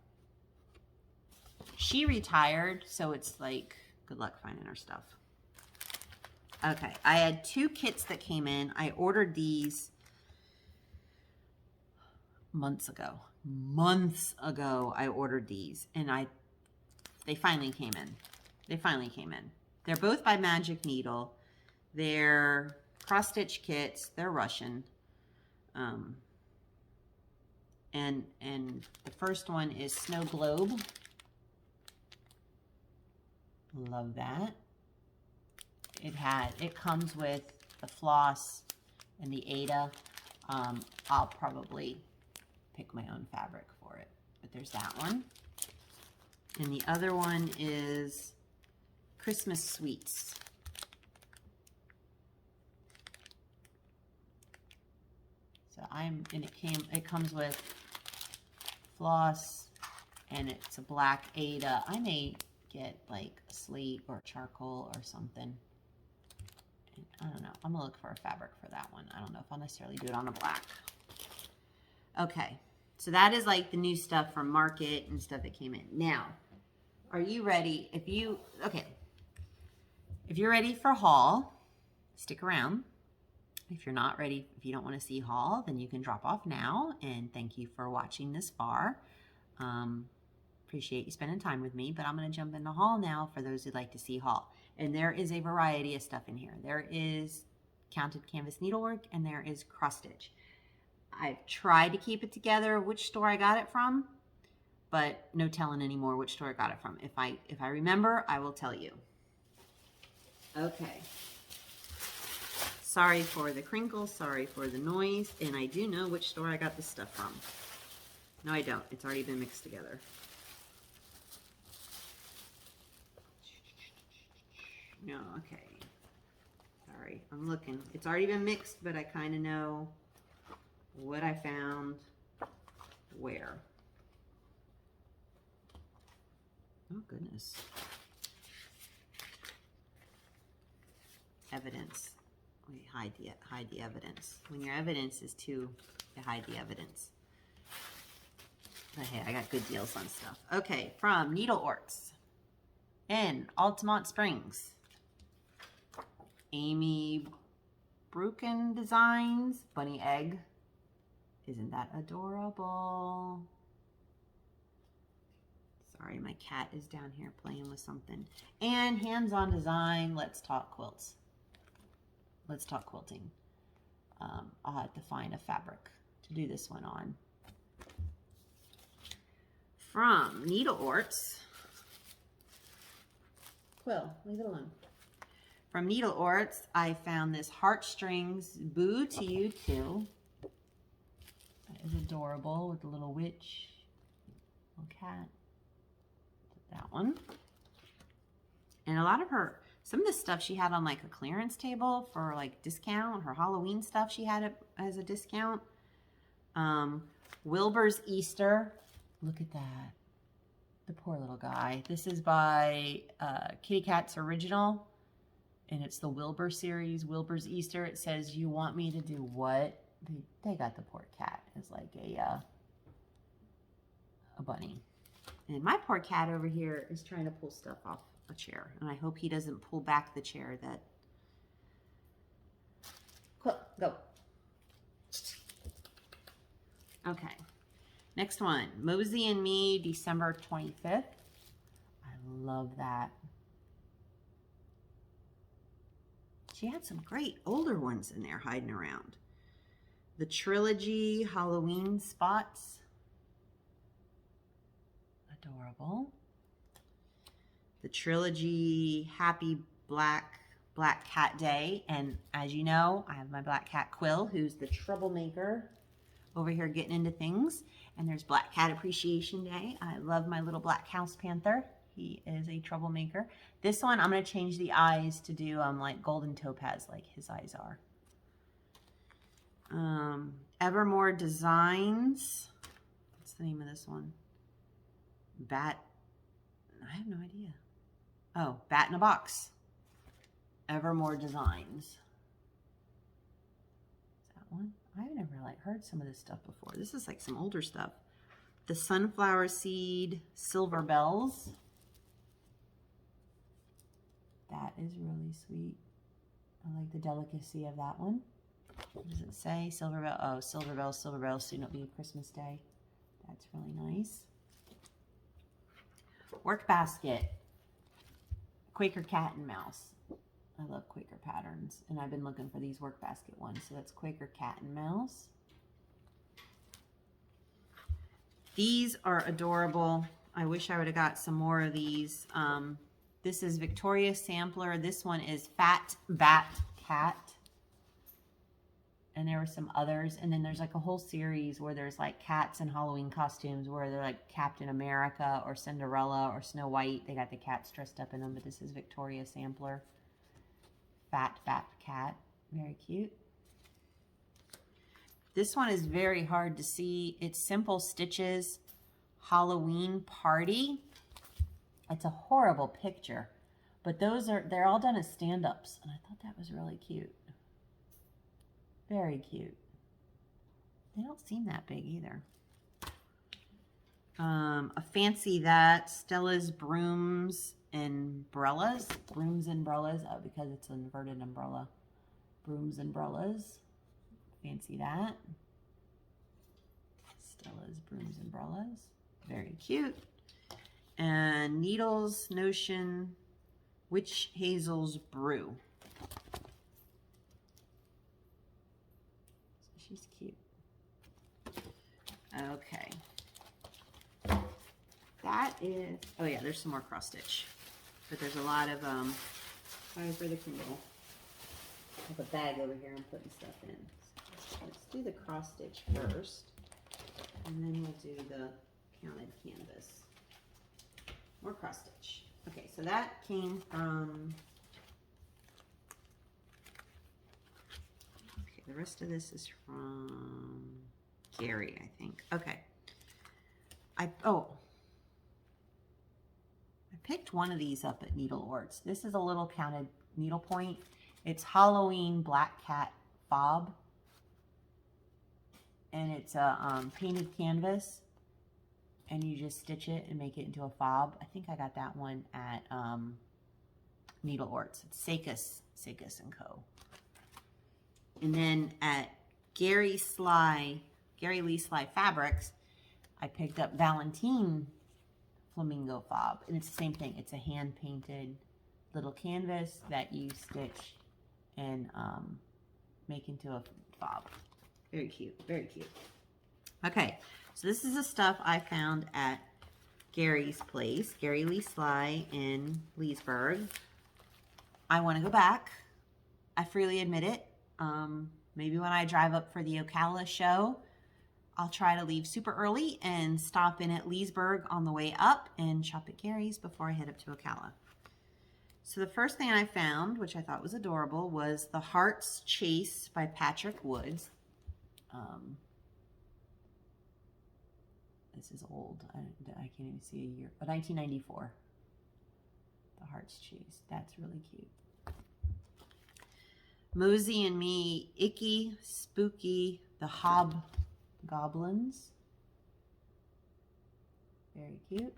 She retired, so it's like, good luck finding her stuff. Okay, I had 2 kits that came in. I ordered these months ago. Months ago, I ordered these, and they finally came in. They finally came in. They're both by Magic Needle. They're cross-stitch kits. They're Russian. And the first one is Snow Globe. Love that. It comes with the floss and the Ada. I'll probably pick my own fabric for it, but there's that one. And the other one is Christmas Sweets. So it comes with floss, and it's a black Ada. I may get like a slate or charcoal or something. I don't know. I'm gonna look for a fabric for that one. I don't know if I'll necessarily do it on a black. Okay, so that is like the new stuff from Market and stuff that came in. Now, are you ready? If you're ready for haul, stick around. If you're not ready, if you don't want to see haul, then you can drop off now. And thank you for watching this far. Appreciate you spending time with me, but I'm going to jump into haul now for those who'd like to see haul. And there is a variety of stuff in here. There is counted canvas needlework, and there is cross stitch. I've tried to keep it together which store I got it from. but no telling anymore which store I got it from. If I remember, I will tell you. Okay. Sorry for the crinkles, sorry for the noise, and I do know which store I got this stuff from. No, I don't. It's already been mixed together. No, okay. Sorry, I'm looking. It's already been mixed, but I kind of know what I found where. Oh, goodness. Evidence. We hide the evidence. When your evidence is too, you hide the evidence. But hey, I got good deals on stuff. Okay, from NeedleOrts in Altamonte Springs. Amy Brucken Designs, Bunny Egg. Isn't that adorable? Sorry, my cat is down here playing with something. And Hands-On Design, Let's Talk Quilts. Let's Talk Quilting. I'll have to find a fabric to do this one on. From NeedleOrts. Quill, leave it alone. From NeedleOrts, I found this Heartstrings Boo to You Too. That is adorable with a little witch, little cat. That one. And a lot of her, some of the stuff she had on like a clearance table for like discount. Her Halloween stuff she had it as a discount. Wilbur's Easter. Look at that. The poor little guy. This is by Kitty Cat's Original. And it's the Wilbur series, Wilbur's Easter. It says, you want me to do what? They got the poor cat as like a bunny. And my poor cat over here is trying to pull stuff off a chair. And I hope he doesn't pull back the chair that... Cool, go. Okay. Next one, Mosey and Me, December 25th. I love that. She had some great older ones in there hiding around. The Trilogy Halloween Spots. Adorable. The Trilogy Happy Black Cat Day. And as you know, I have my black cat Quill, who's the troublemaker over here getting into things. And there's Black Cat Appreciation Day. I love my little black house panther. He is a troublemaker. This one, I'm going to change the eyes to do like golden topaz like his eyes are. Evermore Designs. What's the name of this one? I have no idea. Oh, Bat in a Box. Evermore Designs. Is that one? I've never like heard some of this stuff before. This is like some older stuff. The Sunflower Seed Silver Bells. That is really sweet. I like the delicacy of that one. What does it say? Silver Bell. Oh, Silver Bells, soon it'll be Christmas Day. That's really nice. Work Basket. Quaker Cat and Mouse. I love Quaker patterns. And I've been looking for these Work Basket ones. So that's Quaker Cat and Mouse. These are adorable. I wish I would have got some more of these. This is Victoria Sampler. This one is Fat Bat Cat. And there were some others. And then there's like a whole series where there's like cats in Halloween costumes where they're like Captain America or Cinderella or Snow White. They got the cats dressed up in them, but this is Victoria Sampler. Fat Bat Cat. Very cute. This one is very hard to see. It's Simple Stitches Halloween Party. It's a horrible picture, but they're all done as stand-ups, and I thought that was really cute. Very cute. They don't seem that big either. A Fancy That, Stella's Brooms and Umbrellas. Brooms and Umbrellas, oh, because it's an inverted umbrella. Brooms and Umbrellas. Fancy that. Stella's Brooms and Umbrellas. Very cute. And Needles Notion Witch Hazel's Brew. She's cute. Okay. that is, oh yeah, there's some more cross stitch, but there's a lot of, sorry for the Kindle. I have a bag over here I'm putting stuff in. So let's do the cross stitch first, and then we'll do the counted canvas. More cross stitch. Okay, so that came from, okay, the rest of this is from Gary, I think. Okay. I picked one of these up at NeedleOrts. This is a little counted needlepoint. It's Halloween Black Cat Fob. And it's a painted canvas. And you just stitch it and make it into a fob. I think I got that one at NeedleOrts. It's Sligh & Co. And then at Gary Lee Sligh Fabrics, I picked up Valentine Flamingo Fob. And it's the same thing. It's a hand-painted little canvas that you stitch and make into a fob. Very cute. Very cute. Okay. So this is the stuff I found at Gary's place, Gary Lee Sligh in Leesburg. I want to go back. I freely admit it. Maybe when I drive up for the Ocala show, I'll try to leave super early and stop in at Leesburg on the way up and shop at Gary's before I head up to Ocala. So the first thing I found, which I thought was adorable, was the Heart's Chase by Patrick Woods. This is old. I can't even see a year. But 1994. The Heart's Chase. That's really cute. Mosey and Me, Icky, Spooky, the Hobgoblins. Very cute.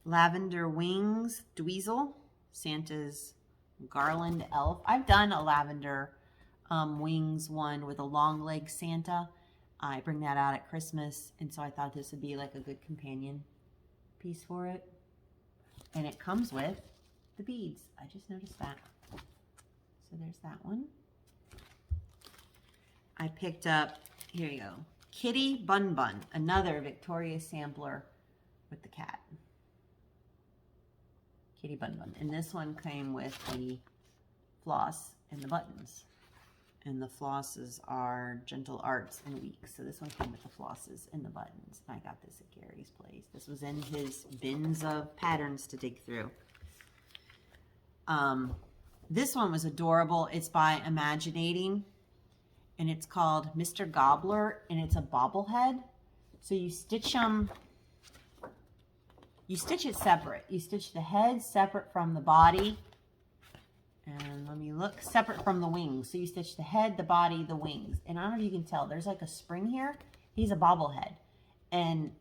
Lavender Wings, Dweezil, Santa's Garland Elf. I've done a lavender wings one with a long leg Santa. I bring that out at Christmas, and so I thought this would be like a good companion piece for it. And it comes with the beads. I just noticed that. So there's that one. I picked up, here you go, Kitty Bun Bun, another Victoria's sampler with the cat. Kitty Bun Bun. And this one came with the floss and the buttons. And the flosses are Gentle Arts and Weeks. So this one came with the flosses and the buttons. I got this at Gary's place. This was in his bins of patterns to dig through. This one was adorable. It's by Imaginating. And it's called Mr. Gobbler. And it's a bobblehead. So you stitch them. You stitch it separate. You stitch the head separate from the body. And let me look, separate from the wings. So you stitch the head, the body, the wings. And I don't know if you can tell, there's like a spring here. He's a bobblehead. And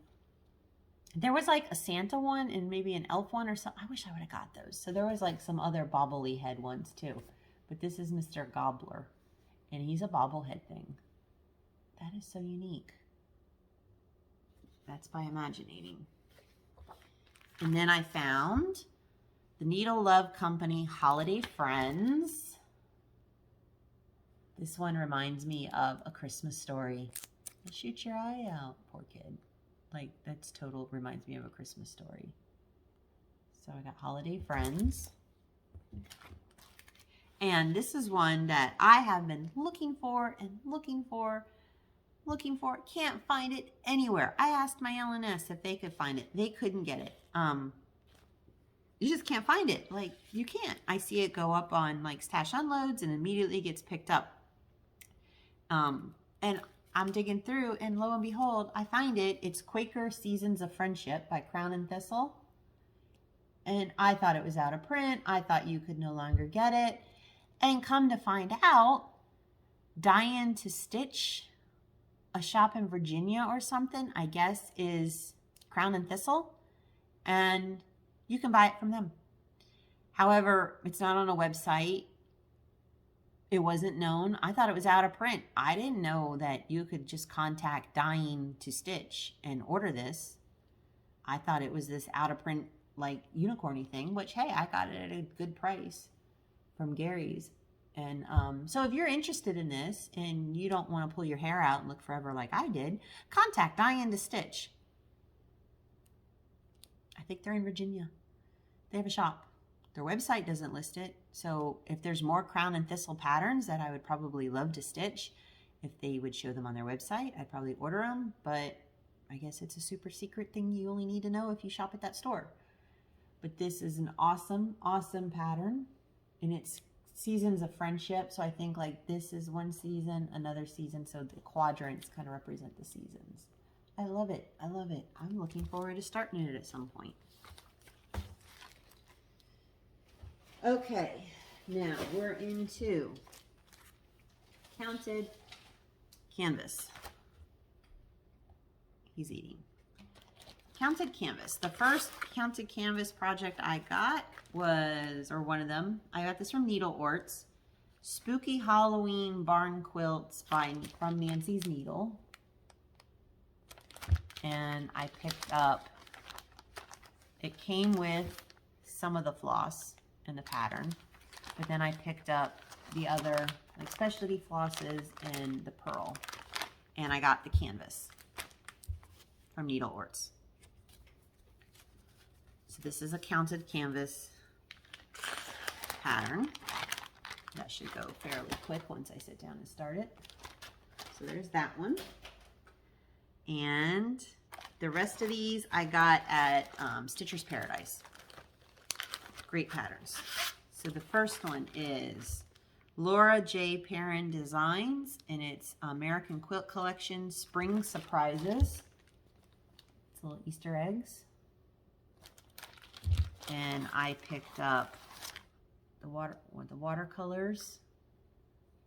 there was like a Santa one and maybe an elf one or something. I wish I would have got those. So there was like some other bobbly head ones too. But this is Mr. Gobbler. And he's a bobblehead thing. That is so unique. That's by Imaginating. And then I found the Needle Love Company Holiday Friends. This one reminds me of A Christmas Story. Shoot your eye out, poor kid. Like, that's total, reminds me of A Christmas Story. So I got Holiday Friends. And this is one that I have been looking for and looking for. Can't find it anywhere. I asked my LNS if they could find it. They couldn't get it. You just can't find it. Like, you can't. I see it go up on like Stash Unloads and immediately gets picked up. And I'm digging through and lo and behold, I find it. It's Quaker Seasons of Friendship by Crown and Thistle. And I thought it was out of print. I thought you could no longer get it. And come to find out, Diane to Stitch, a shop in Virginia or something, I guess, is Crown and Thistle. And you can buy it from them. However, it's not on a website. It wasn't known. I thought it was out of print. I didn't know that you could just contact Dying to Stitch and order this. I thought it was this out of print, like, unicorny thing, which, hey, I got it at a good price from Gary's. And so if you're interested in this and you don't want to pull your hair out and look forever like I did, contact Dying to Stitch. think they're in Virginia. They have a shop. Their website doesn't list it. So if there's more crown and thistle patterns that I would probably love to stitch, if they would show them on their website, I'd probably order them. But I guess it's a super secret thing you only need to know if you shop at that store. But this is an awesome, awesome pattern. And it's seasons of friendship. So I think like this is one season, another season. So the quadrants kind of represent the seasons. I love it. I love it. I'm looking forward to starting it at some point. Okay, now we're into counted canvas. He's eating. Counted canvas. The first counted canvas project I got was, or one of them, I got this from NeedleOrts. Spooky Halloween Barn Quilts from Nancy's Needle. And I picked up, it came with some of the floss and the pattern, but then I picked up the other like specialty flosses and the pearl, and I got the canvas from NeedleOrts. So this is a counted canvas pattern. That should go fairly quick once I sit down and start it. So there's that one. And the rest of these I got at Stitcher's Paradise. Great patterns. So the first one is Laura J. Perrin Designs, and it's American Quilt Collection Spring Surprises. It's little Easter eggs. And I picked up the watercolors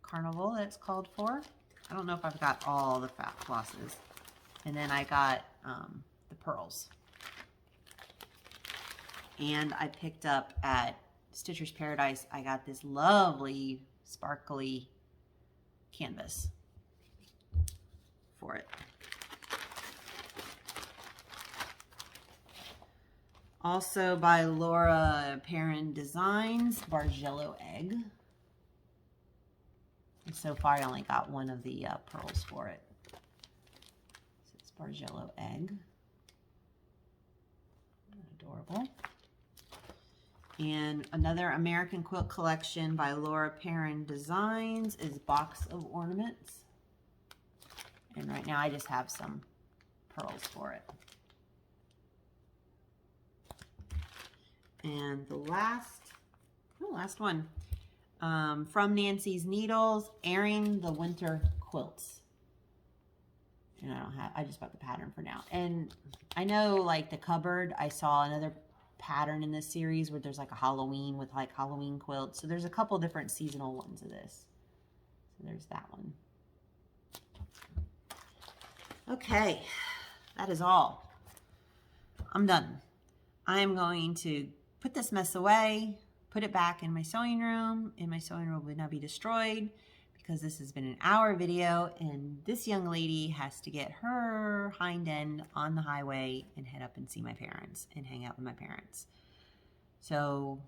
carnival that it's called for. I don't know if I've got all the fat flosses. And then I got the pearls. And I picked up at Stitcher's Paradise, I got this lovely sparkly canvas for it. Also by Laura Perrin Designs, Bargello Egg. And so far I only got one of the pearls for it. So it's Bargello Egg. Adorable. And another American Quilt Collection by Laura Perrin Designs is Box of Ornaments. And right now I just have some pearls for it. And the last one from Nancy's Needles, Airing the Winter Quilts. And I just bought the pattern for now. And I know like the cupboard, I saw another pattern in this series where there's like a Halloween with like Halloween quilts. So there's a couple different seasonal ones of this. So there's that one. Okay, that is all. I'm done. I'm going to put this mess away, put it back in my sewing room, and my sewing room would not be destroyed because this has been an hour video and this young lady has to get her hind end on the highway and head up and see my parents and hang out with my parents. So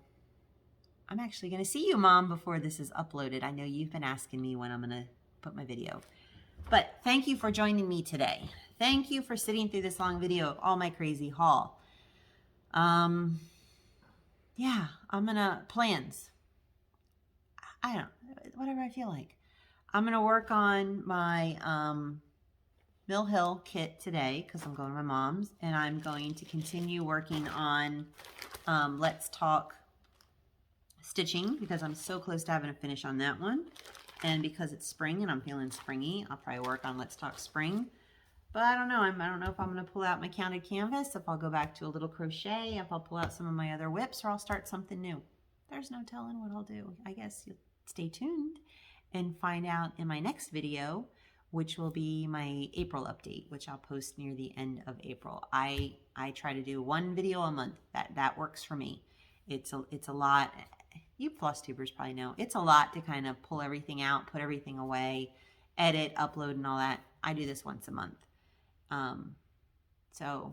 I'm actually going to see you, Mom, before this is uploaded. I know you've been asking me when I'm going to put my video. But thank you for joining me today. Thank you for sitting through this long video of all my crazy haul. Yeah, I'm going to, plans. I don't know, whatever I feel like. I'm going to work on my Mill Hill kit today because I'm going to my mom's, and I'm going to continue working on Let's Talk stitching because I'm so close to having a finish on that one. And because it's spring and I'm feeling springy, I'll probably work on Let's Talk Spring. But I don't know. I don't know if I'm going to pull out my counted canvas, if I'll go back to a little crochet, if I'll pull out some of my other whips, or I'll start something new. There's no telling what I'll do. I guess you'll stay tuned and find out in my next video, which will be my April update, which I'll post near the end of April. I try to do one video a month. That works for me. It's a lot. You Flosstubers probably know. It's a lot to kind of pull everything out, put everything away, edit, upload, and all that. I do this once a month. So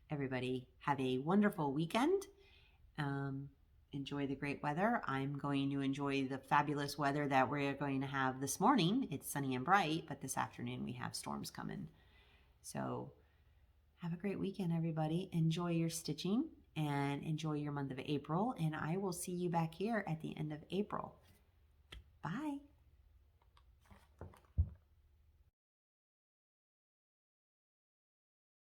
everybody have a wonderful weekend. Enjoy the great weather. I'm going to enjoy the fabulous weather that we're going to have this morning. It's sunny and bright, but this afternoon we have storms coming. So Have a great weekend, everybody. Enjoy your stitching and enjoy your month of April. And I will see you back here at the end of April. Bye.